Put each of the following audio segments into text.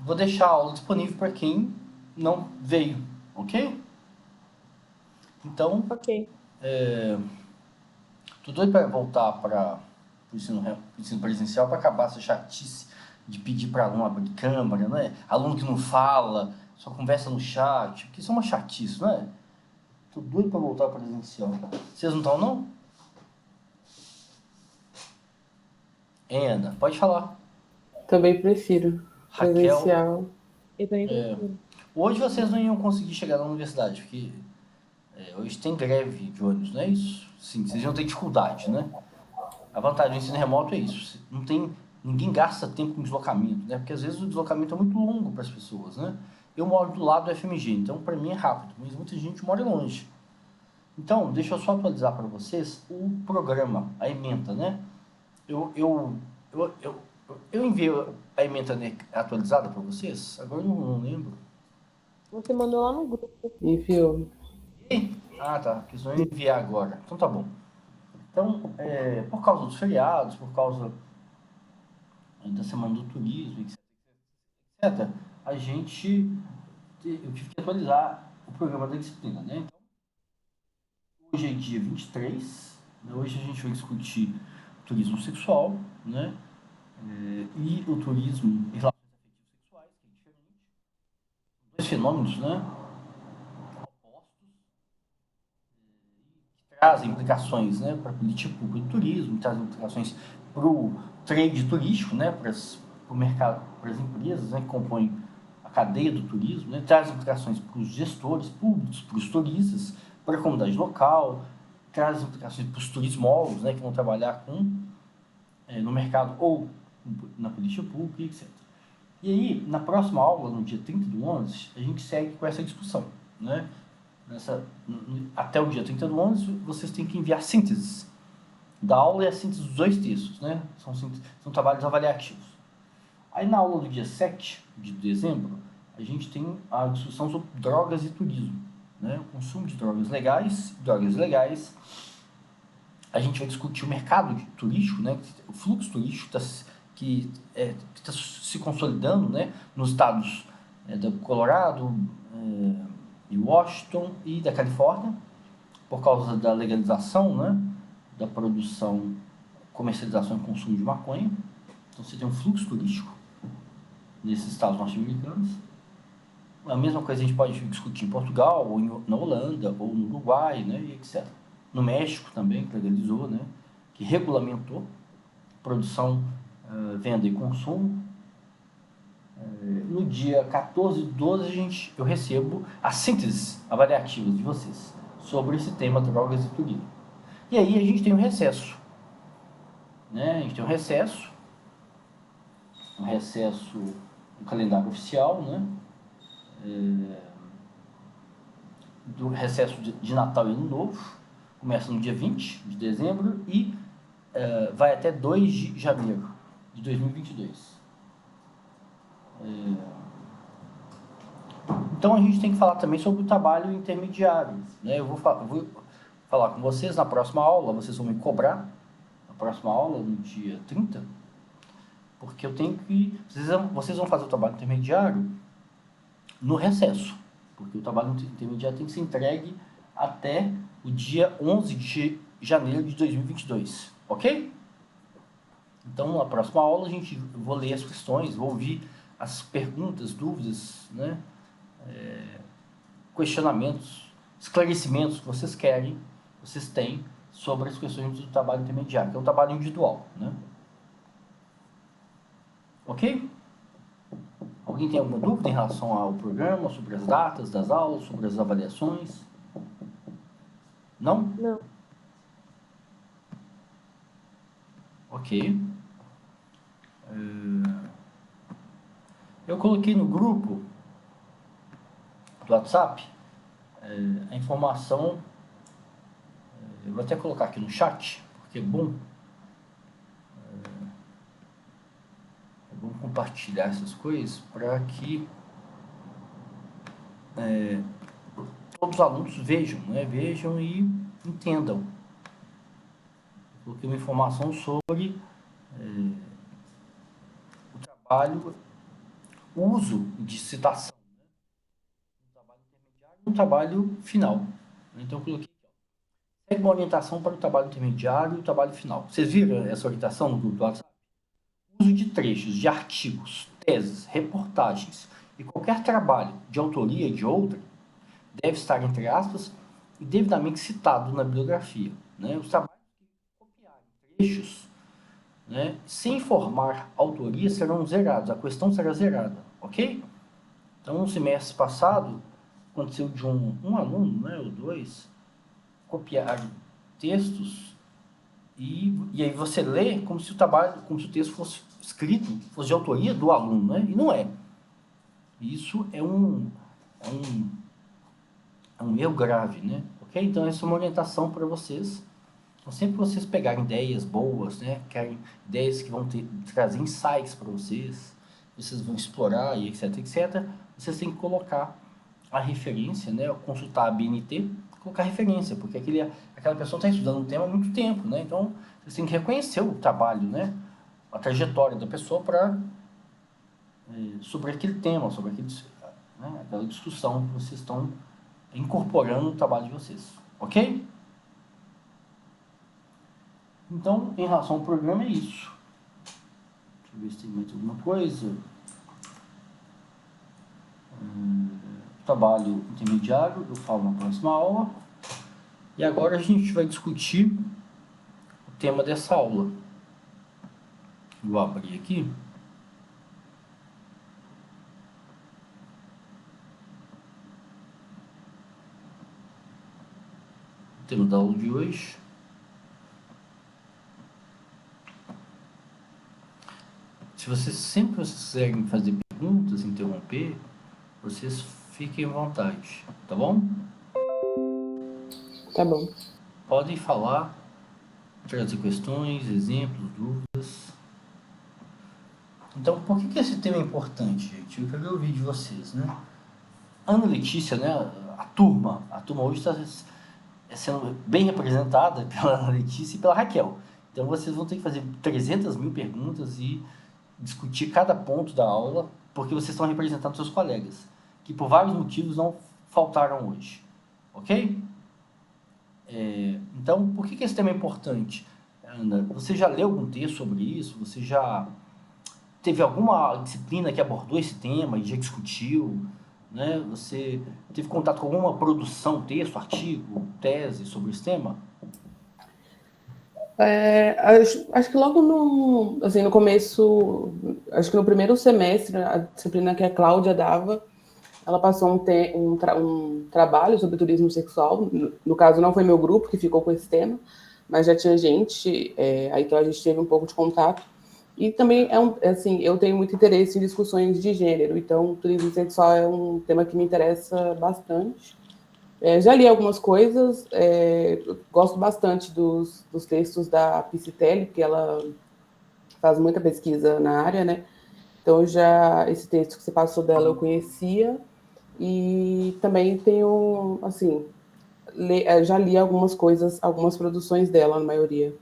vou deixar a aula disponível para quem não veio, ok? Então, Ok. tô doido para voltar para o ensino presencial para acabar essa chatice de pedir para aluno abrir câmera, né? Aluno que não fala, só conversa no chat, porque isso é uma chatice, não é? Tô doido para voltar presencial. Vocês não estão, não? Ana, pode falar. Também prefiro Raquel, presencial. Eu também prefiro. hoje vocês não iam conseguir chegar na universidade, porque hoje tem greve de ônibus, não é isso? Sim, vocês iam ter dificuldade, né? A vantagem do ensino remoto é isso. Não tem, ninguém gasta tempo com deslocamento, né? Porque às vezes o deslocamento é muito longo para as pessoas, né? Eu moro do lado do FMG, então para mim é rápido, mas muita gente mora longe. Então, deixa eu só atualizar para vocês o programa, a ementa, né? Eu, eu, eu, eu, eu enviei a ementa atualizada para vocês? Agora eu não lembro. Você mandou lá no grupo. Enviou. Ah, tá. Quis não enviar agora. Então tá bom. Então, por causa dos feriados, por causa da Semana do Turismo, etc., a gente, eu tive que atualizar o programa da disciplina, né? Então, hoje é dia 23, né? Hoje a gente vai discutir turismo sexual, né? E o turismo e relações afetivas sexuais, que é diferente. Dois fenômenos, né? Opostos, que trazem implicações, né? Para a política pública do turismo, trazem implicações para o trade turístico, né? Para o mercado, para as empresas, né? Que compõem a cadeia do turismo, né? Traz implicações para os gestores públicos, para os turistas, para a comunidade local, traz implicações para os turismólogos, né? Que vão trabalhar no mercado ou na política pública, etc. E aí, na próxima aula, no dia 30/11, a gente segue com essa discussão, né? Até o dia 30/11, vocês têm que enviar sínteses da aula e a síntese dos dois textos, né? São trabalhos avaliativos. Aí na aula do dia 7 de dezembro, a gente tem a discussão sobre drogas e turismo, né? O consumo de drogas legais, drogas ilegais. A gente vai discutir o mercado turístico, né? O fluxo turístico que está se consolidando, né? Nos estados do Colorado, e Washington e da Califórnia, por causa da legalização, né? Da produção, comercialização e consumo de maconha. Então você tem um fluxo turístico nesses estados norte-americanos. A mesma coisa a gente pode discutir em Portugal, ou na Holanda, ou no Uruguai, né, e etc. No México também, que legalizou, né, que regulamentou produção, venda e consumo. No dia 14/12, eu recebo as sínteses avaliativas de vocês sobre esse tema drogas e turismo. E aí a gente tem um recesso. Né? A gente tem um recesso no calendário oficial, né? Do recesso de Natal e Ano Novo, começa no dia 20 de dezembro e vai até 2 de janeiro de 2022. Então a gente tem que falar também sobre o trabalho intermediário. Né? Eu vou falar com vocês na próxima aula, vocês vão me cobrar na próxima aula, no dia 30, porque eu tenho que. Vocês vão fazer o trabalho intermediário no recesso, porque o trabalho intermediário tem que ser entregue até o dia 11 de janeiro de 2022, ok? Então, na próxima aula, vou ler as questões, vou ouvir as perguntas, dúvidas, né? Questionamentos, esclarecimentos que vocês têm sobre as questões do trabalho intermediário, que é um trabalho individual, né? Ok? Alguém tem alguma dúvida em relação ao programa, sobre as datas das aulas, sobre as avaliações? Não? Não. Ok. Eu coloquei no grupo do WhatsApp a informação, eu vou até colocar aqui no chat, porque é bom compartilhar essas coisas para que todos os alunos vejam, né? Vejam e entendam. Eu coloquei uma informação sobre o trabalho o uso de citação, né? No trabalho intermediário e no trabalho final. Então, eu coloquei aqui, ó, segue uma orientação para o trabalho intermediário e o trabalho final. Vocês viram essa orientação no grupo do WhatsApp? Uso de trechos de artigos, teses, reportagens e qualquer trabalho de autoria de outra deve estar, entre aspas, e devidamente citado na bibliografia. Né? Os trabalhos que copiarem trechos, né, sem informar autoria serão zerados, a questão será zerada, ok? Então, no semestre passado, aconteceu de um aluno, né, ou dois, copiar textos e aí você lê como se o trabalho, como se o texto fosse escrito, fosse de autoria do aluno, né? E não é. Isso é um erro grave, né? Ok? Então, essa é uma orientação para vocês. Então, sempre que vocês pegarem ideias boas, né? Querem ideias que vão trazer insights para vocês vão explorar e etc, etc, vocês têm que colocar a referência, né? Consultar a BNT, colocar referência, porque aquela pessoa está estudando um tema há muito tempo, né? Então, vocês têm que reconhecer o trabalho, né? A trajetória da pessoa sobre aquele tema, sobre aquela discussão que vocês estão incorporando no trabalho de vocês, ok? Então, em relação ao programa, é isso. Deixa eu ver se tem mais alguma coisa. Trabalho intermediário, eu falo na próxima aula. E agora a gente vai discutir o tema dessa aula. Vou abrir aqui. O tema da aula de hoje. Se vocês quiserem fazer perguntas, interromper, vocês fiquem à vontade, tá bom? Tá bom. Podem falar, trazer questões, exemplos, dúvidas. Então, por que esse tema é importante, gente? Eu quero ouvir de vocês, né? Ana Letícia, né? A turma hoje está sendo bem representada pela Ana Letícia e pela Raquel. Então, vocês vão ter que fazer 300 mil perguntas e discutir cada ponto da aula, porque vocês estão representando seus colegas, que por vários motivos não faltaram hoje. Ok? Então, por que esse tema é importante? Ana, você já leu algum texto sobre isso? Você já teve alguma disciplina que abordou esse tema e já discutiu? Né? Você teve contato com alguma produção, texto, artigo, tese sobre esse tema? Acho que logo no começo, acho que no primeiro semestre, a disciplina que a Cláudia dava, ela passou um trabalho sobre turismo sexual. No caso, não foi meu grupo que ficou com esse tema, mas já tinha gente, aí que a gente teve um pouco de contato. E também eu tenho muito interesse em discussões de gênero, então o turismo sexual é um tema que me interessa bastante. Já li algumas coisas, gosto bastante dos textos da Piscitelli, porque ela faz muita pesquisa na área, né? Então, esse texto que você passou dela eu conhecia, e também tenho, assim, já li algumas coisas, algumas produções dela, na maioria.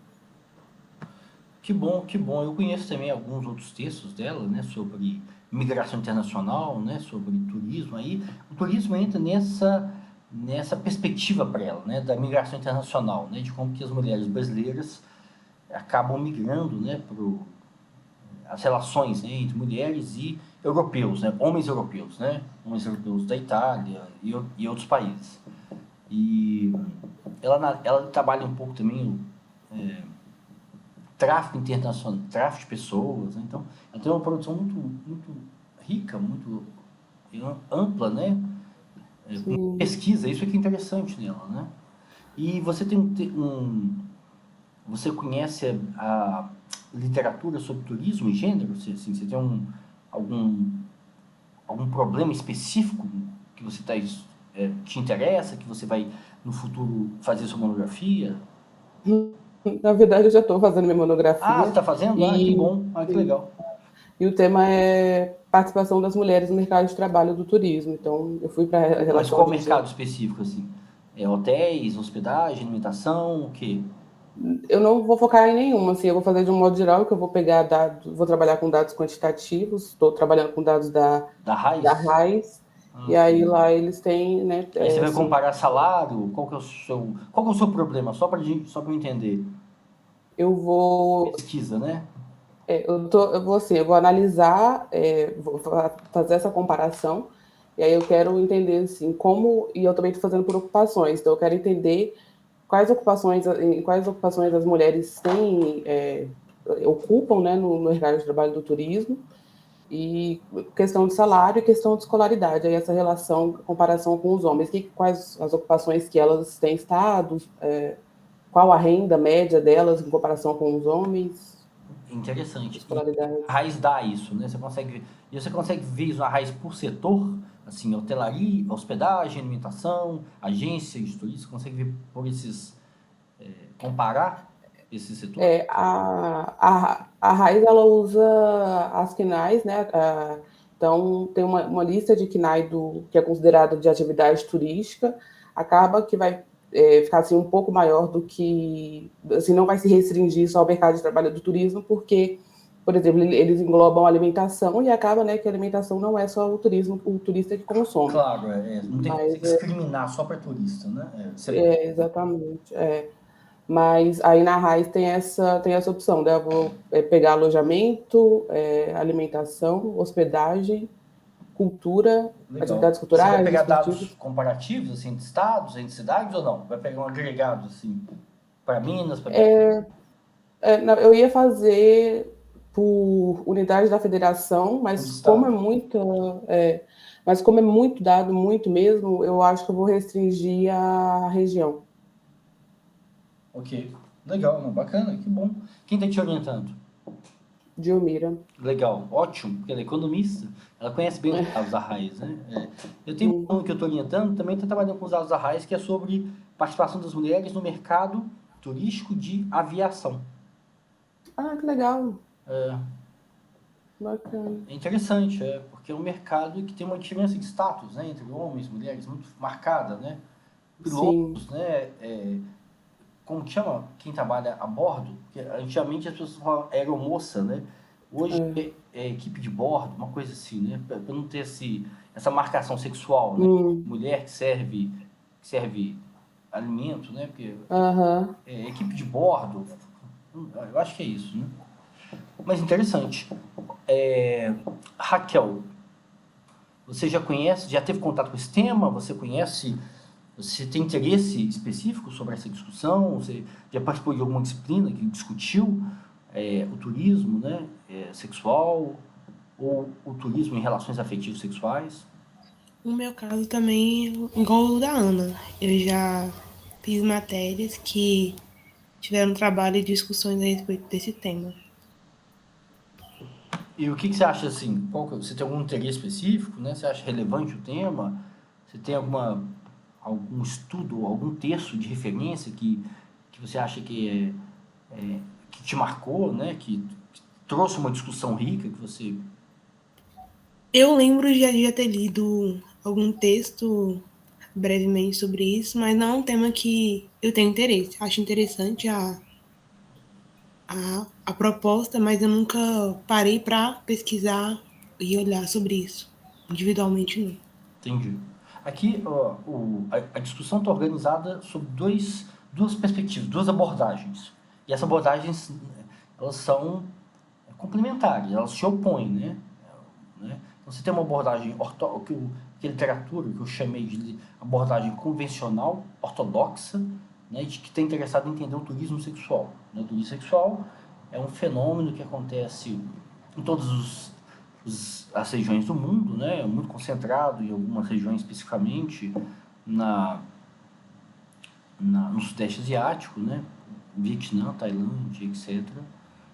Que bom, que bom. Eu conheço também alguns outros textos dela, né, sobre migração internacional, né, sobre turismo. Aí o turismo entra nessa perspectiva para ela, né, da migração internacional, né, de como que as mulheres brasileiras acabam migrando, né, as relações, né, entre mulheres e europeus, né, homens europeus da Itália e outros países. E ela trabalha um pouco também tráfico internacional, tráfico de pessoas, né? Então, ela tem uma produção muito, muito rica, muito ampla, né? Com pesquisa, isso é que é interessante nela, né? E você você conhece a literatura sobre turismo e gênero? Você tem algum problema específico que você te interessa, que você vai no futuro fazer sua monografia? Na verdade, eu já estou fazendo minha monografia. Ah, você está fazendo? Que bom. Que legal. E o tema é participação das mulheres no mercado de trabalho do turismo. Então, eu fui para a relação... Mas qual mercado específico, assim? Hotéis, hospedagem, alimentação, o quê? Eu não vou focar em nenhuma, assim, eu vou fazer de um modo geral, que eu vou pegar dados, vou trabalhar com dados quantitativos, estou trabalhando com dados Da da raiz? RAIS, e aí Ok. lá eles têm, né, Aí você vai assim, comparar salário, qual que é o seu problema? Só para eu entender. eu vou, Pesquisa, né? eu vou analisar, fazer essa comparação, e aí eu quero entender, assim, como, e eu também estou fazendo por ocupações, então eu quero entender em quais ocupações as mulheres têm, ocupam, né, no mercado de trabalho do turismo, e questão de salário e questão de escolaridade, aí essa relação, comparação com os homens, quais as ocupações que elas têm estado, qual a renda média delas em comparação com os homens, Interessante. E escolaridade. a raiz dá isso, né? Você consegue ver isso a raiz por setor, assim, hotelaria, hospedagem, alimentação, agência de turismo, você consegue ver por comparar esses setores? A Raiz, ela usa as KNAIs, né? Então, tem uma lista de KNAI que é considerada de atividade turística, acaba que vai ficar assim, um pouco maior do que... Assim, não vai se restringir só ao mercado de trabalho do turismo, porque, por exemplo, eles englobam a alimentação e acaba, né, que a alimentação não é só o turista que consome. Claro, não tem como você Mas, discriminar só para turista, né? exatamente. Mas aí na Raiz tem essa opção, né? Eu vou pegar alojamento, alimentação, hospedagem, cultura, Legal. atividades Você vai culturais, pegar dados esportivas. comparativos, assim, de estados, entre cidades ou não? Vai pegar um agregado, assim, para Minas, para Eu ia fazer por unidade da federação, por estado? mas como é muito dado, muito mesmo, eu acho que eu vou restringir a região Ok. Legal, não, bacana, que bom. Quem está te orientando? de Elmira. Legal, ótimo, porque ela é economista, ela conhece bem os dados da raiz, né? Eu tenho um aluno que eu estou orientando, também está trabalhando com os dados da raiz, que é sobre participação das mulheres no mercado turístico de aviação. Ah, que legal, É, bacana. é interessante, porque é um mercado que tem uma diferença de status, né, entre homens e mulheres muito marcada, né? Sim, Pilotos, né? Como que chama? Quem trabalha a bordo? Porque antigamente as pessoas falavam aeromoça, né? Hoje é. é equipe de bordo, uma coisa assim, né? Para não ter essa marcação sexual, né? Hum, Mulher que serve alimento, né? Porque aham. equipe de bordo, eu acho que é isso, né? Mas interessante. É, Raquel, você já conhece, já teve contato com esse tema? Você conhece, você tem interesse específico sobre essa discussão? Você já participou de alguma disciplina que discutiu o turismo, né, sexual ou o turismo em relações afetivos sexuais? No meu caso também, igual o da Ana, eu já fiz matérias que tiveram trabalho e discussões a respeito desse tema. E o que você acha assim? Você tem algum interesse específico, né? Você acha relevante o tema? Você tem algum estudo, algum texto de referência que você acha que te marcou, né? Que trouxe uma discussão rica que você... Eu lembro de já ter lido algum texto brevemente sobre isso, mas não é um tema que eu tenho interesse. Acho interessante a proposta, mas eu nunca parei para pesquisar e olhar sobre isso. Individualmente, não. Entendi. Aqui, ó, a discussão está organizada sob duas perspectivas, duas abordagens. E essas abordagens, elas são complementares, elas se opõem, né? Então, você tem uma abordagem, que é literatura, que eu chamei de abordagem convencional, ortodoxa, né, de que está interessado em entender o turismo sexual. Né? O turismo sexual é um fenômeno que acontece em todas as regiões do mundo, né? É muito concentrado em algumas regiões especificamente na, no Sudeste Asiático, né? Vietnã, Tailândia, etc.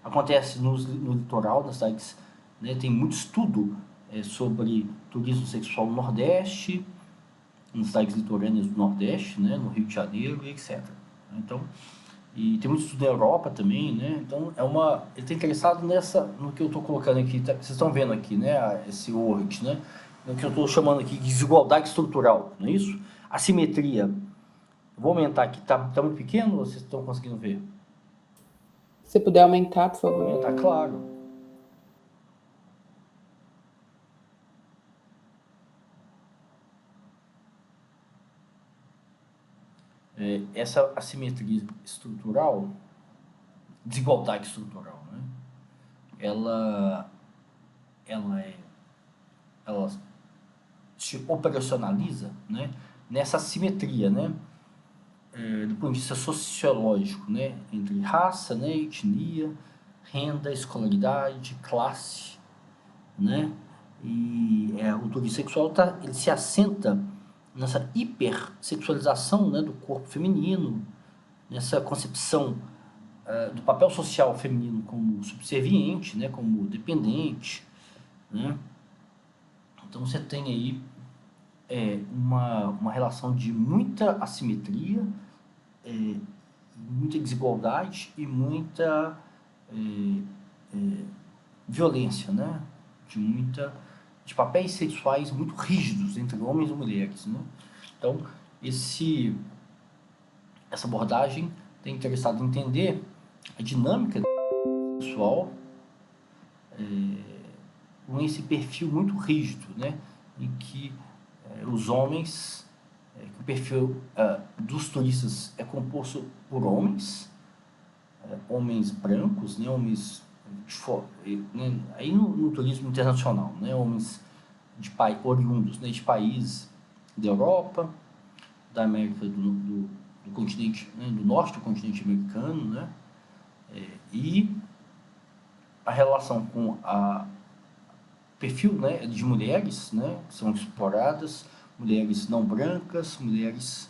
Acontece no litoral das cidades, né? Tem muito estudo sobre turismo sexual no Nordeste, nas cidades litorâneas do Nordeste, né? No Rio de Janeiro, etc. Então, e tem muito estudo na Europa também, né? Então, ele está interessado no que eu estou colocando aqui, vocês estão vendo aqui, né? Esse word, né? No que eu estou chamando aqui de desigualdade estrutural, não é isso? Assimetria. Eu vou aumentar aqui, tá muito pequeno ou vocês estão conseguindo ver? Se puder aumentar, por favor. Aumentar, claro. Essa assimetria estrutural, desigualdade estrutural, né? Ela se operacionaliza, né, nessa assimetria, né, do ponto de vista sociológico, né, entre raça, né, etnia, renda, escolaridade, classe, né, e o turismo sexual ele se assenta nessa hipersexualização, né, do corpo feminino, nessa concepção do papel social feminino como subserviente, né, como dependente, né. Então você tem aí uma relação de muita assimetria, muita desigualdade e muita violência, né? De papéis sexuais muito rígidos entre homens e mulheres, né? Então, essa abordagem tem interessado em entender a dinâmica sexual com esse perfil muito rígido, né? Em que os homens, que o perfil dos turistas é composto por homens brancos, né? Homens né? Aí no turismo internacional, né? Homens oriundos, né? De países da Europa, da América do continente, né? Do norte do continente americano, né? E a relação com perfil, né, de mulheres, né, que são exploradas, mulheres não brancas, mulheres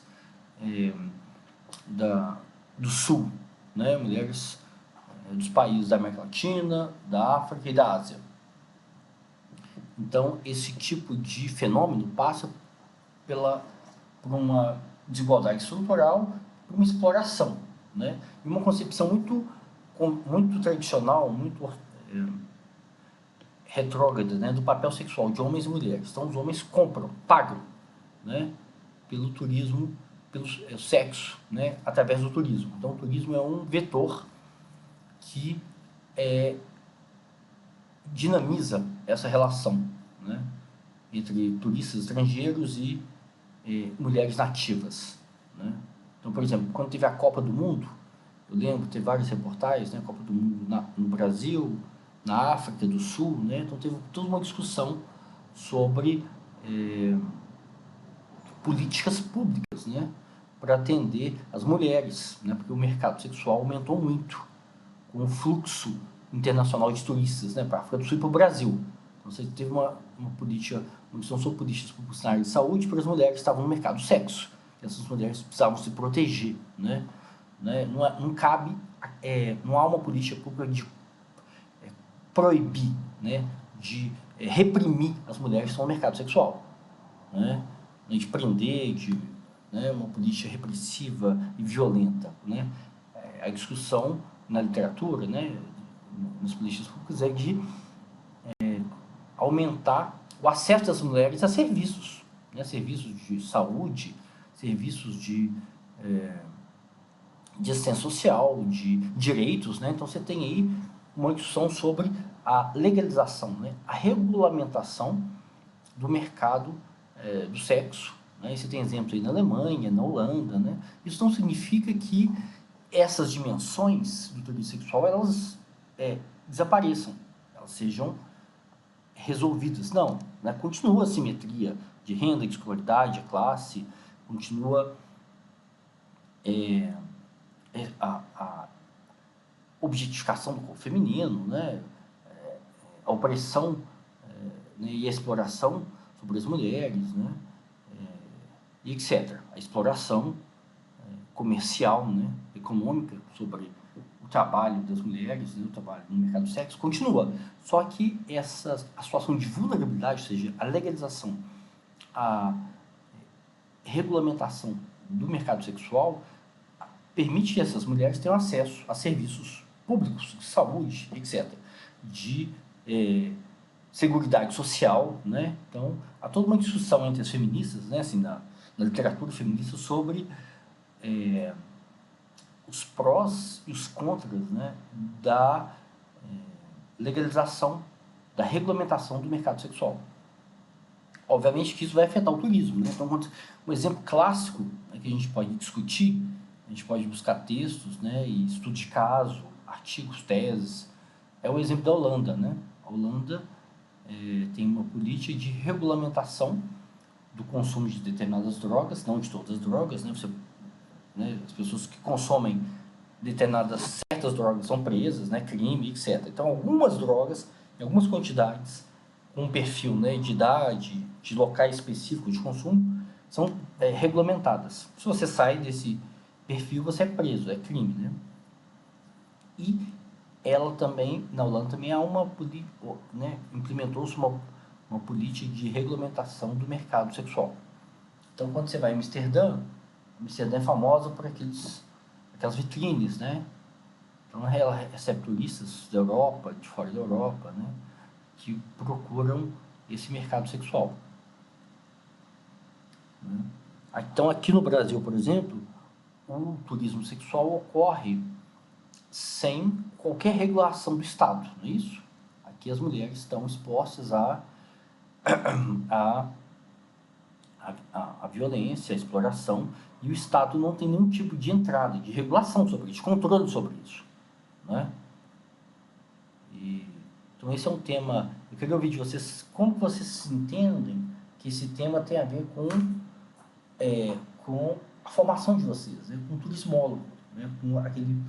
do sul, né, mulheres dos países da América Latina, da África e da Ásia. Então, esse tipo de fenômeno passa por uma desigualdade estrutural, por uma exploração, né, e uma concepção muito tradicional, muito retrógrada, né, do papel sexual de homens e mulheres. Então, os homens pagam, né, pelo turismo, pelo sexo, né, através do turismo. Então, o turismo é um vetor que dinamiza essa relação, né, entre turistas estrangeiros e mulheres nativas, né. Então, por exemplo, quando teve a Copa do Mundo, eu lembro que teve várias reportagens, né, Copa do Mundo no Brasil, na África do Sul, né? Então teve toda uma discussão sobre políticas públicas, né, para atender as mulheres, né, porque o mercado sexual aumentou muito com o fluxo internacional de turistas, né, para a África do Sul e para o Brasil. Então você teve uma política, não são políticas públicas na área de saúde para as mulheres que estavam no mercado do sexo. Essas mulheres precisavam se proteger, né? Não cabe, não há uma política pública de proibir, né, de reprimir as mulheres que estão no mercado sexual, né, de prender, né, uma política repressiva e violenta, né. A discussão na literatura, né, nas políticas públicas é de aumentar o acesso das mulheres a serviços, né, serviços de saúde, serviços de assistência social, de direitos, né. Então você tem aí uma discussão sobre a legalização, né, a regulamentação do mercado do sexo, né. E você tem exemplos aí na Alemanha, na Holanda, né. Isso não significa que essas dimensões do turismo sexual elas desapareçam, elas sejam resolvidas. Não, né, continua a simetria de renda, de escolaridade, de classe, continua a objetificação do corpo feminino, né, a opressão né, e a exploração sobre as mulheres, né, e etc. A exploração comercial, né, econômica sobre o trabalho das mulheres, né, o trabalho no mercado do sexo continua. Só que a situação de vulnerabilidade, ou seja, a legalização, a regulamentação do mercado sexual permite que essas mulheres tenham acesso a serviços públicos, de saúde, etc., de seguridade social, né? Então, há toda uma discussão entre as feministas, né, assim, na literatura feminista sobre os prós e os contras, né, da legalização, da regulamentação do mercado sexual. Obviamente que isso vai afetar o turismo, né? Então, um exemplo clássico, né, que a gente pode discutir, a gente pode buscar textos, né, e estudos de caso, artigos, teses, é o exemplo da Holanda, né? A Holanda tem uma política de regulamentação do consumo de determinadas drogas, não de todas as drogas, né? As pessoas que consomem determinadas certas drogas são presas, né? Crime, etc. Então, algumas drogas, em algumas quantidades, com um perfil, né, de idade, de locais específicos de consumo, são regulamentadas. Se você sai desse perfil, você é preso, é crime, né? E ela também, na Holanda também há né, implementou-se uma política de regulamentação do mercado sexual. Então, quando você vai em Amsterdã é famosa por aquelas vitrines, né? Então, ela recebe turistas da Europa, de fora da Europa, né, que procuram esse mercado sexual. Né? Então, aqui no Brasil, por exemplo, o turismo sexual ocorre sem qualquer regulação do Estado, não é isso? Aqui as mulheres estão expostas à violência, à exploração, e o Estado não tem nenhum tipo de entrada, de regulação sobre isso, de controle sobre isso. Né? Então esse é um tema, eu queria ouvir de vocês, como vocês entendem que esse tema tem a ver com a formação de vocês, né? Com o turismólogo, né? Com aquele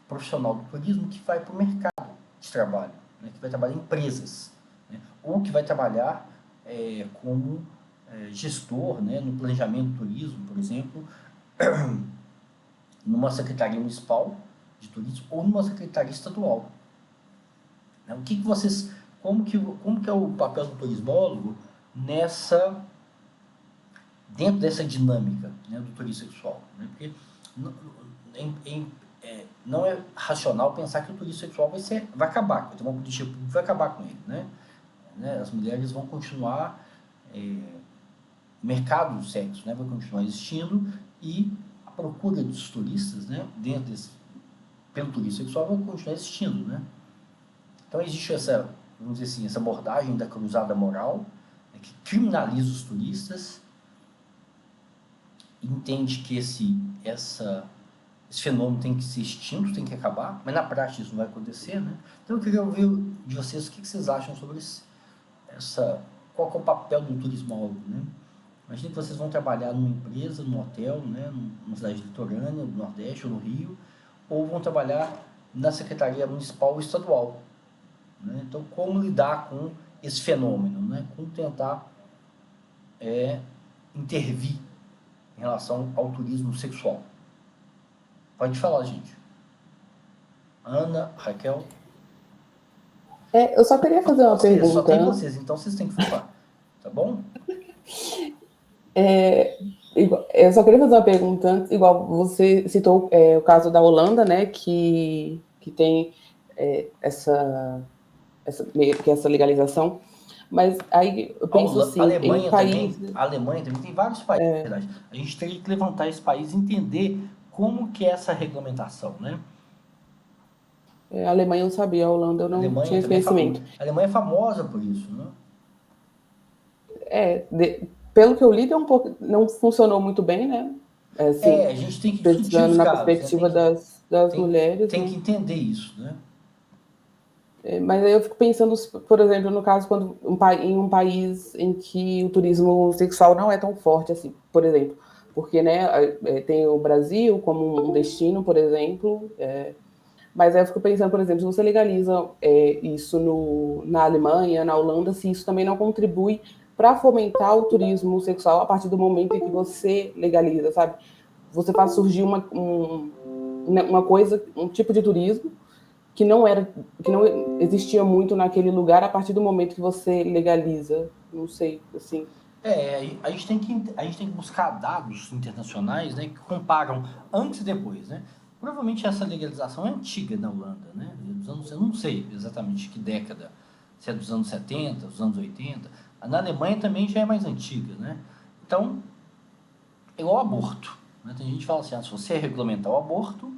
profissional do turismo que vai para o mercado de trabalho, né? Que vai trabalhar em empresas, né? Ou que vai trabalhar como gestor, né? No planejamento do turismo, por exemplo, numa secretaria municipal de turismo ou numa secretaria estadual. Né? Como que é o papel do turismólogo dentro dessa dinâmica, né, do turismo sexual? Né? Porque não é racional pensar que o turismo sexual vai acabar, vai ter uma política pública que vai acabar com ele. Né? As mulheres vão continuar, o mercado do sexo, né, vai continuar existindo, e a procura dos turistas, né, pelo turismo sexual vai continuar existindo. Né? Então existe vamos dizer assim, essa abordagem da cruzada moral, né, que criminaliza os turistas, entende que esse fenômeno tem que ser extinto, tem que acabar, mas na prática isso não vai acontecer. Né? Então eu queria ouvir de vocês o que vocês acham sobre qual é o papel do turismólogo. Né? Imagina que vocês vão trabalhar numa empresa, num hotel, né, numa cidade litorânea, no Nordeste ou no Rio, ou vão trabalhar na Secretaria Municipal ou Estadual. Né? Então, como lidar com esse fenômeno? Né? Como tentar intervir em relação ao turismo sexual? Pode falar, gente. Ana, Raquel. Eu só queria fazer uma pergunta. Só tem vocês, então vocês têm que falar. Tá bom? Eu só queria fazer uma pergunta antes, igual você citou o caso da Holanda, né, que tem essa legalização, mas aí eu penso assim, a Alemanha também tem vários países, na verdade. A gente teria que levantar esse país e entender como que é essa regulamentação, né? A Alemanha eu não sabia, a Holanda eu não tinha esse conhecimento. A Alemanha é famosa por isso, né? Pelo que eu li, não funcionou muito bem, né? Assim, a gente tem que discutir os na casos, perspectiva das mulheres. Tem que entender isso, né? Mas aí eu fico pensando, por exemplo, no caso, quando em um país em que o turismo sexual não é tão forte assim, por exemplo, porque, né, tem o Brasil como um destino, por exemplo, mas aí eu fico pensando, por exemplo, se você legaliza isso na Alemanha, na Holanda, se isso também não contribui para fomentar o turismo sexual a partir do momento em que você legaliza, sabe? Você faz surgir uma coisa, um tipo de turismo que não existia muito naquele lugar a partir do momento que você legaliza. Não sei, assim. A gente tem que buscar dados internacionais, né, que comparam antes e depois, né? Provavelmente essa legalização é antiga na Holanda, né? Eu não sei exatamente que década, se é dos anos 70, dos anos 80. Na Alemanha também já é mais antiga, né? Então, é igual ao aborto. Né? Tem gente que fala assim, se você regulamentar o aborto,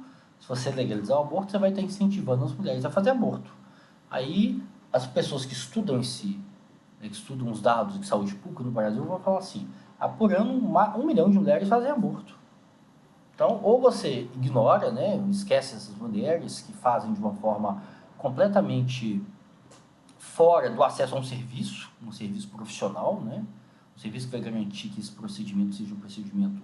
Se você legalizar o aborto, você vai estar incentivando as mulheres a fazer aborto. Aí, as pessoas que estudam que estudam os dados de saúde pública no Brasil vão falar assim, por ano, 1 milhão de mulheres fazem aborto. Então, ou você ignora, né, esquece essas mulheres que fazem de uma forma completamente fora do acesso a um serviço profissional, né, um serviço que vai garantir que esse procedimento seja um procedimento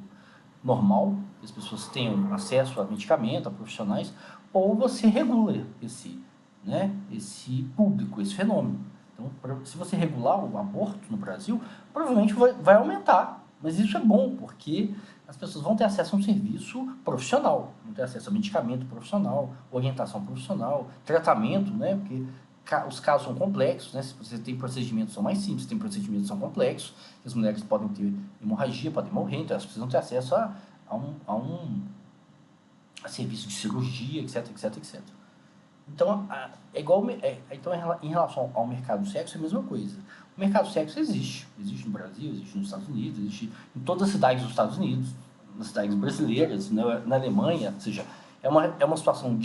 normal, que as pessoas tenham acesso a medicamento, a profissionais, ou você regula esse público, esse fenômeno. Então, se você regular o aborto no Brasil, provavelmente vai aumentar. Mas isso é bom, porque as pessoas vão ter acesso a um serviço profissional, vão ter acesso a medicamento profissional, orientação profissional, tratamento, né? Porque os casos são complexos, né? Se você tem procedimentos são mais simples, tem procedimentos são complexos, as mulheres podem ter hemorragia, podem morrer, então elas precisam ter acesso a serviço de cirurgia, etc, etc, etc. Então, em relação ao mercado do sexo, é a mesma coisa. O mercado do sexo existe no Brasil, existe nos Estados Unidos, existe em todas as cidades dos Estados Unidos, nas cidades brasileiras, na Alemanha, ou seja, é uma situação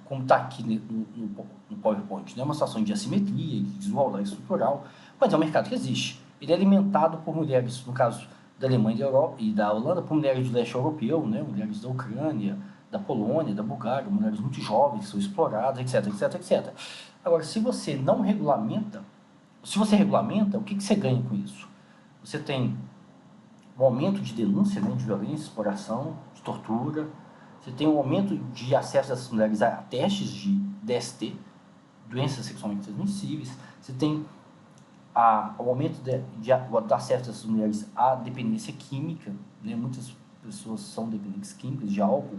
como está aqui no PowerPoint, né? É uma situação de assimetria, de desigualdade estrutural, mas é um mercado que existe. Ele é alimentado por mulheres, no caso da Alemanha e da Holanda, por mulheres do leste europeu, né? Mulheres da Ucrânia, da Polônia, da Bulgária, mulheres muito jovens que são exploradas, etc, etc, etc. Agora, se você regulamenta, o que você ganha com isso? Você tem um aumento de denúncia, né, de violência, exploração, de tortura, você tem um aumento de acesso dessas mulheres a testes de DST, doenças sexualmente transmissíveis, você tem o aumento do acesso dessas mulheres à dependência química, né? Muitas pessoas são dependentes químicas de álcool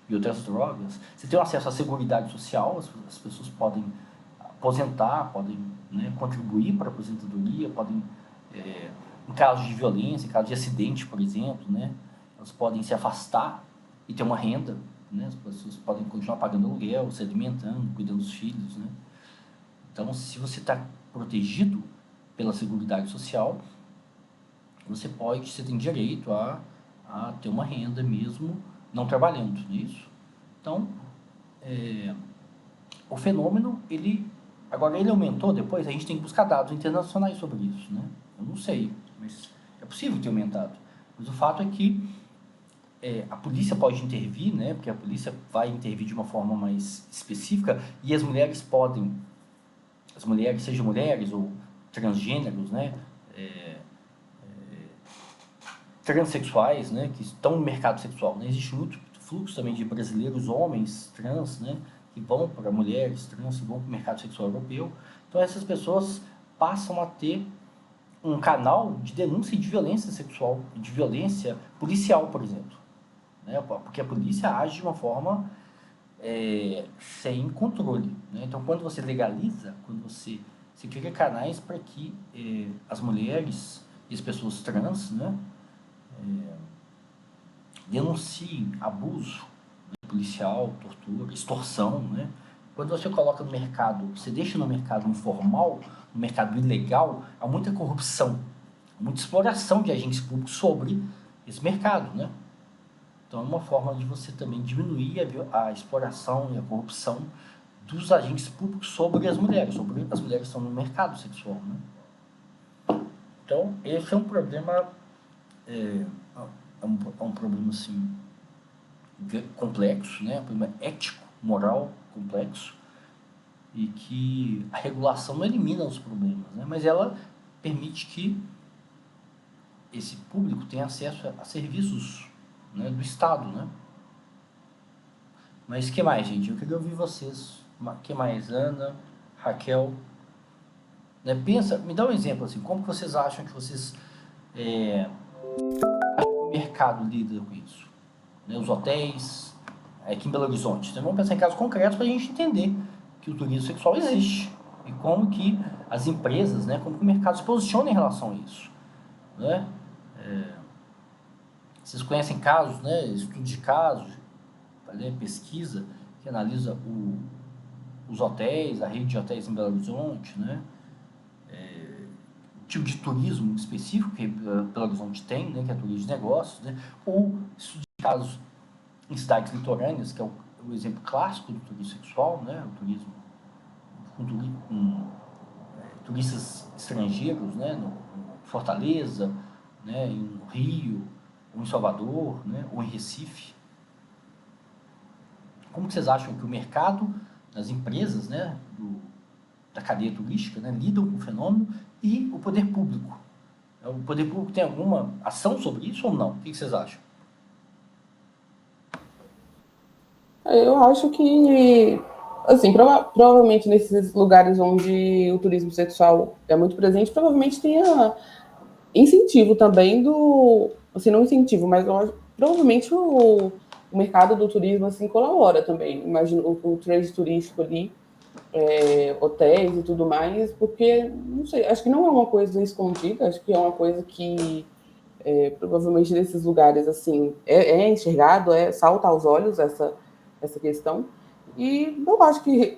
e outras drogas. Você tem acesso à seguridade social, as pessoas podem aposentar, podem, né, contribuir para a aposentadoria, podem, em caso de violência, em caso de acidente, por exemplo, né, elas podem se afastar e ter uma renda, né, as pessoas podem continuar pagando aluguel, se alimentando, cuidando dos filhos, né. Então, se você está protegido pela seguridade social, você tem direito a ter uma renda mesmo não trabalhando, não é isso? Então, o fenômeno, agora ele aumentou depois, a gente tem que buscar dados internacionais sobre isso, né? Eu não sei, mas é possível ter aumentado. Mas o fato é que a polícia pode intervir, né? Porque a polícia vai intervir de uma forma mais específica e as mulheres, sejam mulheres ou transgêneros, né? Transexuais, né, que estão no mercado sexual, né? Existe muito fluxo também de brasileiros, homens trans, né, que vão para mulheres trans, que vão para o mercado sexual europeu. Então essas pessoas passam a ter um canal de denúncia de violência sexual, de violência policial, por exemplo, né? Porque a polícia age de uma forma sem controle, né? Então quando você legaliza, quando você cria canais para que as mulheres e as pessoas trans, né, denunciem abuso, né, policial, tortura, extorsão, né? Quando você coloca no mercado, você deixa no mercado informal, no mercado ilegal, há muita corrupção, muita exploração de agentes públicos sobre esse mercado, né? Então é uma forma de você também diminuir a exploração e a corrupção dos agentes públicos sobre as mulheres que estão no mercado sexual, né? Então esse é um problema um problema assim complexo, né? Um problema ético, moral complexo, e que a regulação não elimina os problemas, né? Mas ela permite que esse público tenha acesso a serviços, né, do Estado, né? Mas o que mais, gente? Eu queria ouvir vocês. O que mais? Ana, Raquel, né? Me dá um exemplo assim, como que vocês acham que o mercado lida com isso, né? Os hotéis, aqui em Belo Horizonte. Então, vamos pensar em casos concretos para a gente entender que o turismo sexual existe e como que as empresas, né, como que o mercado se posiciona em relação a isso, né? Vocês conhecem casos, né, estudos de casos, né, pesquisa que analisa os hotéis, a rede de hotéis em Belo Horizonte, né? Tipo de turismo específico que Belo Horizonte tem, né, que é turismo de negócios, né? Ou estudos de casos em cidades litorâneas, que é o o exemplo clássico do turismo sexual, né? O turismo com turistas estrangeiros, né? No Fortaleza, né? Em Rio, ou em Salvador, né? Ou em Recife. Como que vocês acham que o mercado, as empresas, né? Da cadeia turística, né? Lidam com o fenômeno e o poder público? O poder público tem alguma ação sobre isso ou não? O que vocês acham? Eu acho que, assim, provavelmente nesses lugares onde o turismo sexual é muito presente, provavelmente tenha incentivo também assim, não incentivo, mas provavelmente o mercado do turismo, assim, colabora também. Imagino o trade turístico ali, hotéis e tudo mais, porque, não sei, acho que não é uma coisa escondida, acho que é uma coisa que provavelmente nesses lugares, assim, é enxergado, salta aos olhos essa questão. E eu acho que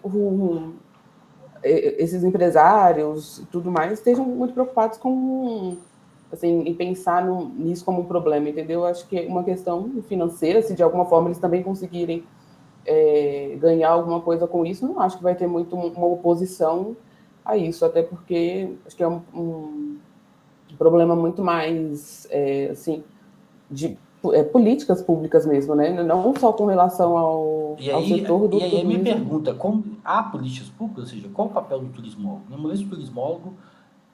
esses empresários e tudo mais estejam muito preocupados com, assim, em pensar nisso como um problema, entendeu? Acho que é uma questão financeira, se de alguma forma eles também conseguirem ganhar alguma coisa com isso, não acho que vai ter muito uma oposição a isso, até porque acho que é um problema muito mais, assim, de políticas públicas mesmo, né? Não só com relação ao setor do E aí me turismo. pergunta, como há políticas públicas, ou seja, qual o papel do turismólogo? No momento do turismólogo,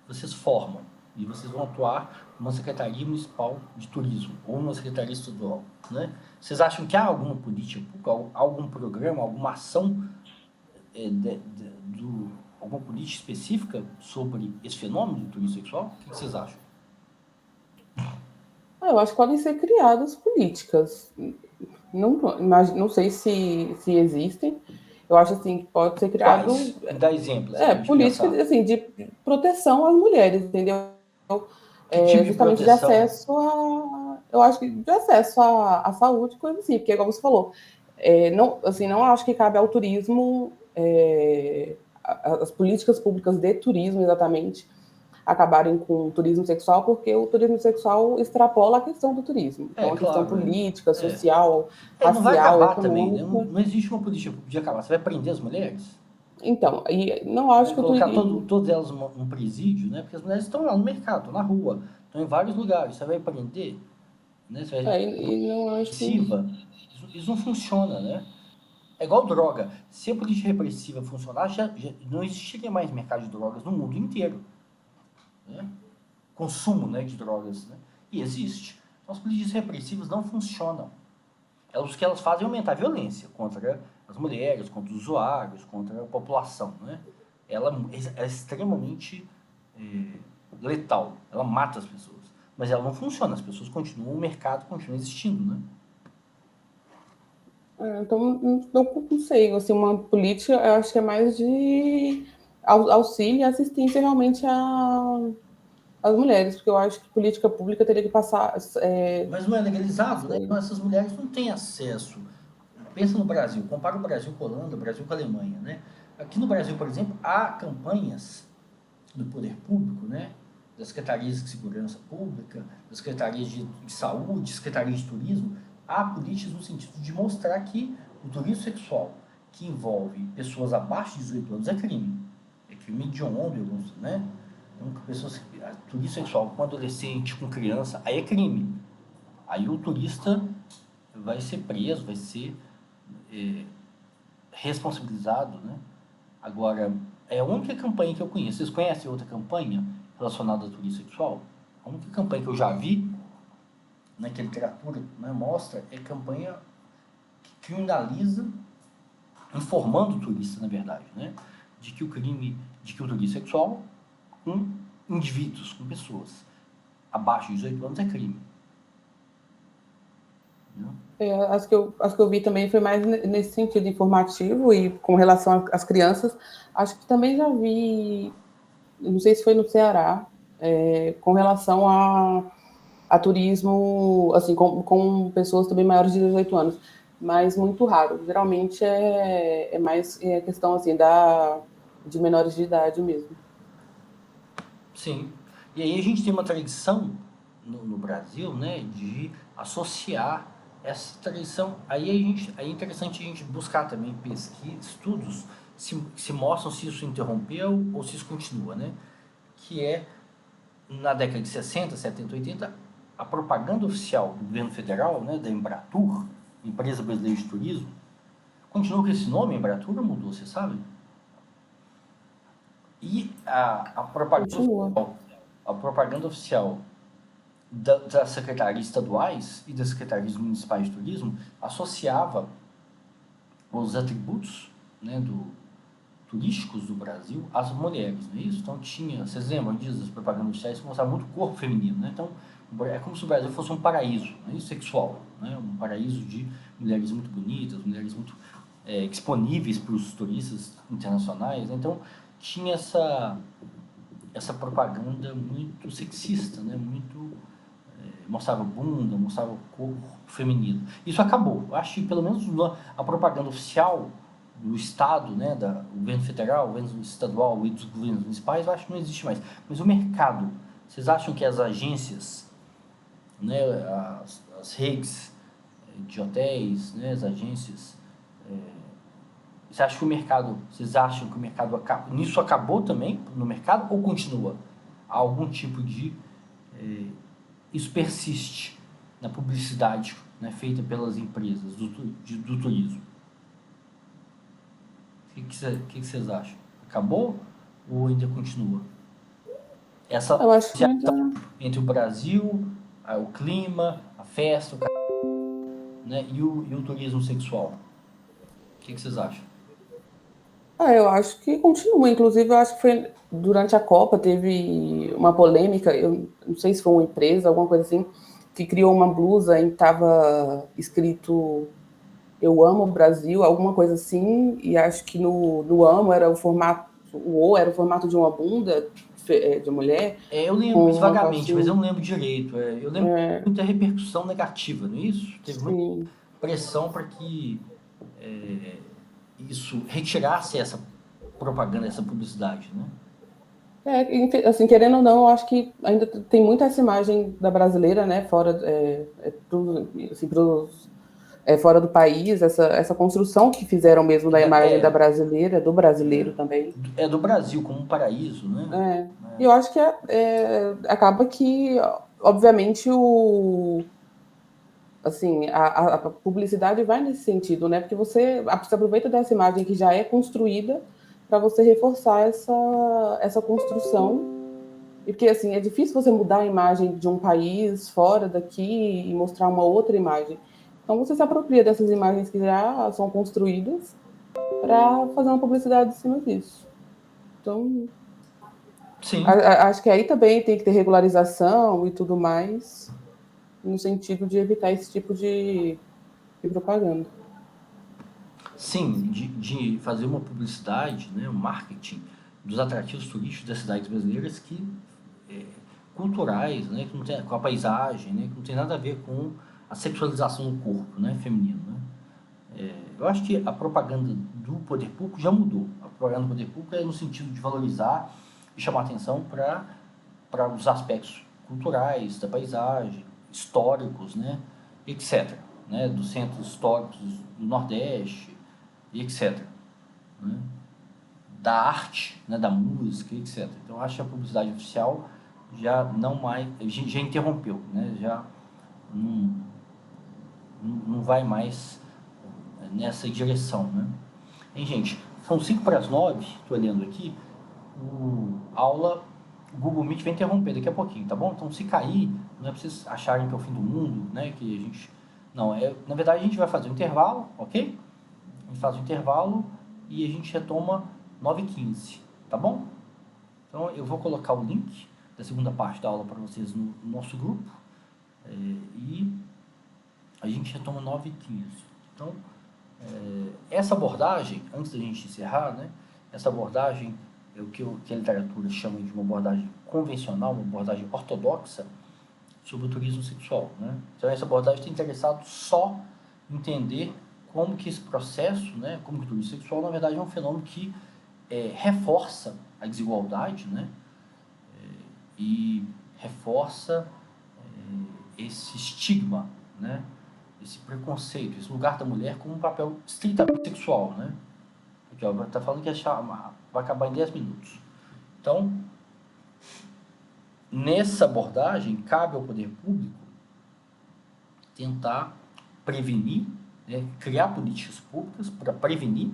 vocês formam e vocês vão atuar numa Secretaria Municipal de Turismo ou numa Secretaria Estadual, né? Vocês acham que há alguma política pública, algum programa, alguma ação, alguma política específica sobre esse fenômeno do turismo sexual? O que vocês acham? Eu acho que podem ser criadas políticas. Não sei se existem. Eu acho assim que pode ser criado Quais? Me dá exemplos para a gente políticas pensar. assim, de proteção às mulheres, entendeu? Que tipo de Justamente de proteção? acesso eu acho que de acesso à saúde, coisa assim, porque como você falou, não, assim, não acho que cabe ao turismo, as políticas públicas de turismo exatamente, acabarem com o turismo sexual, porque o turismo sexual extrapola a questão do turismo. Então, a questão Claro. política, social, Não vai racial, acabar também, né? Não, econômica. não existe uma política pública de acabar. Você vai prender as mulheres? Então, e não acho Vai que o colocar turismo. todas elas num presídio, né? Porque as mulheres estão lá no mercado, estão na rua, estão em vários lugares. Você vai prender, né? Você vai E não acho que. repressiva. Isso não funciona, né? É igual droga. Se a política repressiva funcionar, já não existiria mais mercado de drogas no mundo inteiro, né? Consumo, né, de drogas, né? E existe. Então, as políticas repressivas não funcionam. O que elas fazem é aumentar a violência contra as mulheres, contra os usuários, contra a população, né? Ela é extremamente letal, ela mata as pessoas. Mas ela não funciona, as pessoas continuam, o mercado continua existindo, né? Então, não sei. Assim, uma política, eu acho que é mais de auxílio e assistência realmente às mulheres, porque eu acho que política pública teria que passar. Mas não é legalizado, né? Sei. Então essas mulheres não têm acesso. Pensa no Brasil, compara o Brasil com a Holanda, o Brasil com a Alemanha, né? Aqui no Brasil, por exemplo, há campanhas do poder público, né? Das secretarias de segurança pública, das secretarias de saúde, secretarias de turismo, há políticas no sentido de mostrar que o turismo sexual que envolve pessoas abaixo de 18 anos é crime. É crime hediondo, né? Então, turismo sexual com adolescente, com criança, aí é crime. Aí o turista vai ser preso, vai ser responsabilizado, né? Agora, é a única campanha que eu conheço. Vocês conhecem outra campanha relacionada ao turismo sexual? A única campanha que eu já vi, né, que a literatura, né, mostra, é campanha que criminaliza, informando o turista, na verdade, né, de que o turismo sexual com indivíduos, com pessoas abaixo de 18 anos é crime. As que eu vi também foi mais nesse sentido informativo e com relação às crianças. Acho que também já vi, não sei se foi no Ceará, com relação a turismo, assim, com pessoas também maiores de 18 anos, mas muito raro. Geralmente é mais questão assim de menores de idade mesmo. Sim. E aí a gente tem uma tradição no Brasil, né, de associar essa tradição, aí é interessante a gente buscar também estudos se mostram se isso interrompeu ou se isso continua, né? Que é, na década de 60, 70, 80, a propaganda oficial do governo federal, né, da Embratur, Empresa Brasileira de Turismo, continua com esse nome, Embratur, ou mudou, você sabe? E Continua. a propaganda oficial das secretarias estaduais e das secretarias municipais de turismo associava os atributos, né, turísticos do Brasil às mulheres, não é isso? Então tinha, vocês lembram disso, das propagandas oficiais que mostravam muito o corpo feminino, né? Então é como se o Brasil fosse um paraíso, né, sexual, né? Um paraíso de mulheres muito bonitas, mulheres muito disponíveis para os turistas internacionais, né? Então tinha essa propaganda muito sexista, né? Muito mostrava bunda, mostrava o corpo feminino. Isso acabou. Eu acho que pelo menos a propaganda oficial do Estado, né, do governo federal, governo estadual e dos governos municipais, eu acho que não existe mais. Mas o mercado, vocês acham que as agências, né, as redes de hotéis, né, as agências, vocês acham que o mercado nisso acabou também no mercado ou continua? Há algum tipo de isso persiste na publicidade, né, feita pelas empresas do turismo? O que vocês acham? Acabou ou ainda continua? Essa Eu acho que associação ainda. entre o Brasil, o clima, a festa, né, e o turismo sexual. O que vocês acham? Eu acho que continua. Inclusive, eu acho que foi durante a Copa, teve uma polêmica, eu não sei se foi uma empresa, alguma coisa assim, que criou uma blusa em que estava escrito Eu amo o Brasil, alguma coisa assim, e acho que no amo era o formato, o O era o formato de uma bunda de mulher, Eu lembro com isso uma vagamente, mas eu calcinha. não lembro direito. Eu lembro muita repercussão negativa, não é isso? Teve muita Sim. pressão para que isso retirasse essa propaganda, essa publicidade, né? Assim, querendo ou não, eu acho que ainda tem muita essa imagem da brasileira, né, fora, assim, fora do país, essa construção que fizeram mesmo da imagem da brasileira, do brasileiro também. É do Brasil como um paraíso, né? E eu acho que acaba que, obviamente, assim, a publicidade vai nesse sentido, né? Porque você aproveita dessa imagem que já é construída para você reforçar essa construção. E porque, assim, é difícil você mudar a imagem de um país fora daqui e mostrar uma outra imagem. Então, você se apropria dessas imagens que já são construídas para fazer uma publicidade em cima disso. Então, Sim, acho que aí também tem que ter regularização e tudo mais, no sentido de evitar esse tipo de propaganda. sim, de fazer uma publicidade, né, um marketing dos atrativos turísticos das cidades brasileiras culturais, né, que não tem, com a paisagem, né, que não tem nada a ver com a sexualização do corpo, né, feminino, né? Eu acho que a propaganda do poder público já mudou. A propaganda do poder público é no sentido de valorizar e chamar atenção para os aspectos culturais, da paisagem, históricos, né, etc., né, dos centros históricos do Nordeste, etc., né, da arte, né, da música, etc. Então, acho que a publicidade oficial já não mais, já interrompeu, né, já não, não vai mais nessa direção, né. Hein, gente? São 8:55, estou olhando aqui, o Google Meet vai interromper daqui a pouquinho, tá bom? Então, se cair, não é pra vocês acharem que é o fim do mundo, né? Que a gente... Não, na verdade a gente vai fazer um intervalo, ok? A gente faz um intervalo e a gente retoma 9:15, tá bom? Então, eu vou colocar o link da segunda parte da aula para vocês no nosso grupo e a gente retoma 9:15. Então, essa abordagem, antes da gente encerrar, né? Essa abordagem é o que a literatura chama de uma abordagem convencional, uma abordagem ortodoxa sobre o turismo sexual, né? Então, essa abordagem está interessado só em entender como que esse processo, né, como que o turismo sexual, na verdade, é um fenômeno que reforça a desigualdade, né, e reforça esse estigma, né, esse preconceito, esse lugar da mulher como um papel estritamente sexual, né? Aqui, ó, tá falando que vai acabar em 10 minutos. Então, nessa abordagem, cabe ao poder público tentar prevenir, né, criar políticas públicas para prevenir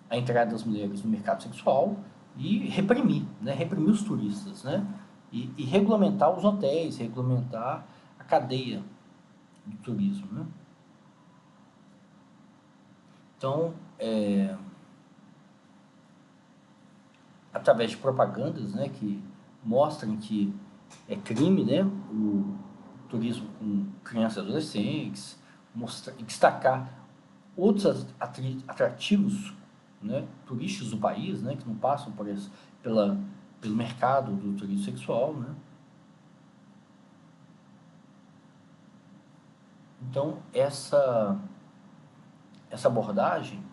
a entrada das mulheres no mercado sexual e reprimir, né, reprimir os turistas, né, e regulamentar os hotéis, regulamentar a cadeia do turismo, né. Então, através de propagandas, né, que mostrem que é crime, né, o turismo com crianças e adolescentes, destacar outros atrativos, né, turísticos do país, né, que não passam pelo mercado do turismo sexual, né. Então, essa abordagem,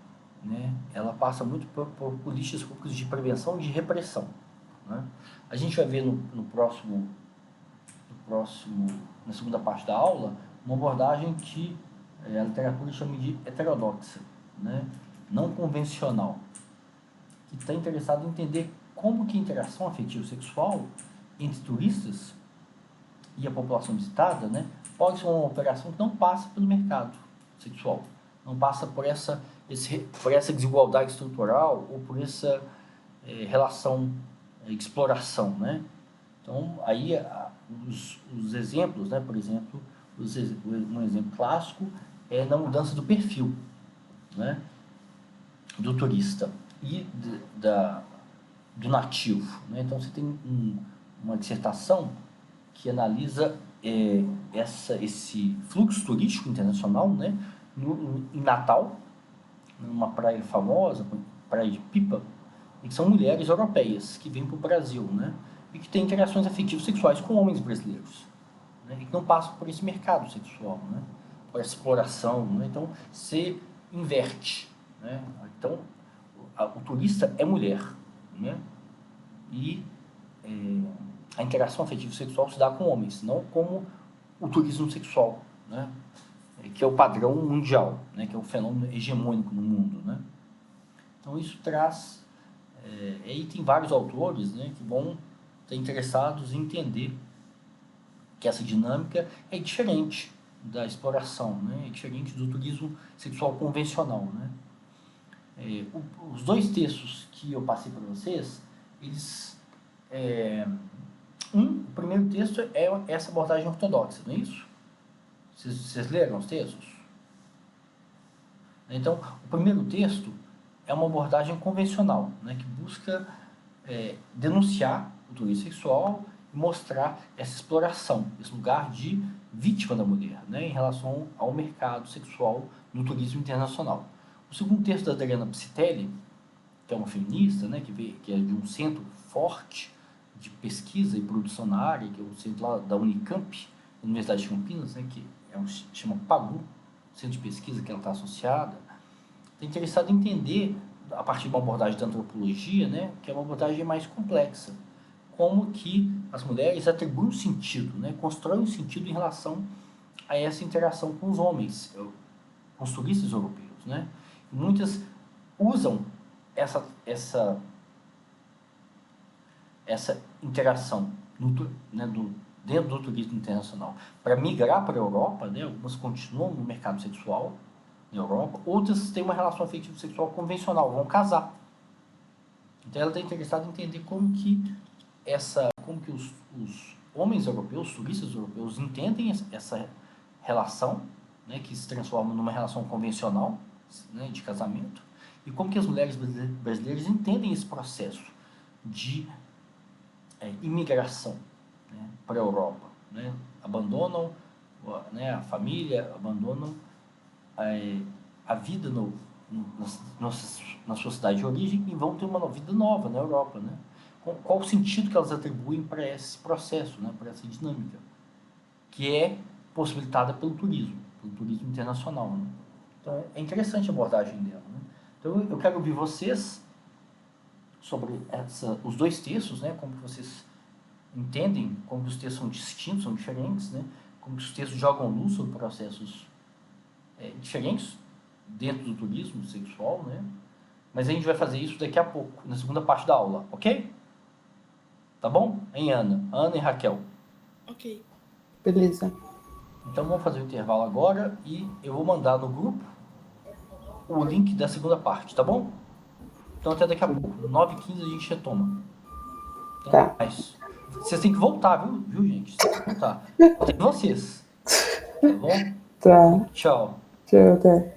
né, ela passa muito por políticas públicas de prevenção e de repressão, né. A gente vai ver na segunda parte da aula, uma abordagem que a literatura chama de heterodoxa, né, não convencional, que está interessado em entender como que a interação afetivo-sexual entre turistas e a população visitada, né, pode ser uma operação que não passa pelo mercado sexual, não passa por essa desigualdade estrutural ou por essa relação de exploração, né. Então, aí os exemplos, né, por exemplo, um exemplo clássico é na mudança do perfil, né, do turista e do nativo, né. Então, você tem uma dissertação que analisa esse fluxo turístico internacional, né, em Natal, numa praia famosa, praia de Pipa, e que são mulheres europeias que vêm para o Brasil, né, e que têm interações afetivas sexuais com homens brasileiros, né, e que não passam por esse mercado sexual, né, por essa exploração, né. Então, se inverte, né. Então, o turista é mulher, né, e a interação afetiva sexual se dá com homens, não como o turismo sexual, né, que é o padrão mundial, né, que é o fenômeno hegemônico no mundo, né. Então, isso traz... aí tem vários autores, né, que vão estar interessados em entender que essa dinâmica é diferente da exploração, né, é diferente do turismo sexual convencional, né. Os dois textos que eu passei para vocês, eles... o primeiro texto é essa abordagem ortodoxa, não é isso? Vocês leram os textos? Então, o primeiro texto é uma abordagem convencional, né, que busca denunciar o turismo sexual e mostrar essa exploração, esse lugar de vítima da mulher, né, em relação ao mercado sexual no turismo internacional. O segundo texto da Adriana Psitelli, que é uma feminista, né, que é de um centro forte de pesquisa e produção na área, que é o centro lá da Unicamp, da Universidade de Campinas, né, que chama PAGU, centro de pesquisa que ela está associada, está interessado em entender, a partir de uma abordagem da antropologia, né, que é uma abordagem mais complexa, como que as mulheres atribuem um sentido, né, constroem um sentido em relação a essa interação com os homens, com os turistas europeus, né. E muitas usam essa interação dentro do turismo internacional para migrar para a Europa, né. Algumas continuam no mercado sexual na Europa, outras têm uma relação afetiva sexual convencional, vão casar. Então ela está interessada em entender como que os homens europeus, os turistas europeus, entendem essa relação, né, que se transforma numa relação convencional, né, de casamento, e como que as mulheres brasileiras entendem esse processo de imigração, né, para a Europa, né, abandonam, né, a família, abandonam a vida na sua cidade de origem e vão ter uma vida nova na Europa, né? Qual o sentido que elas atribuem para esse processo, né, para essa dinâmica, que é possibilitada pelo turismo internacional, né? Então, é interessante a abordagem dela, né? Então, eu quero ouvir vocês sobre os dois textos, né, como que vocês entendem, como que os textos são distintos, são diferentes, né, como que os textos jogam luz sobre processos diferentes dentro do turismo sexual, né? Mas a gente vai fazer isso daqui a pouco, na segunda parte da aula, ok? Tá bom? Hein, Ana? Ana e Raquel. Ok. Beleza. Então vamos fazer o intervalo agora e eu vou mandar no grupo o link da segunda parte, tá bom? Então até daqui a pouco. 9h15 a gente retoma. Então, Tá. mas vocês têm que voltar, viu, gente? Vocês têm que voltar. Tem vocês. Tá bom? Tá. Tchau. Tchau, até.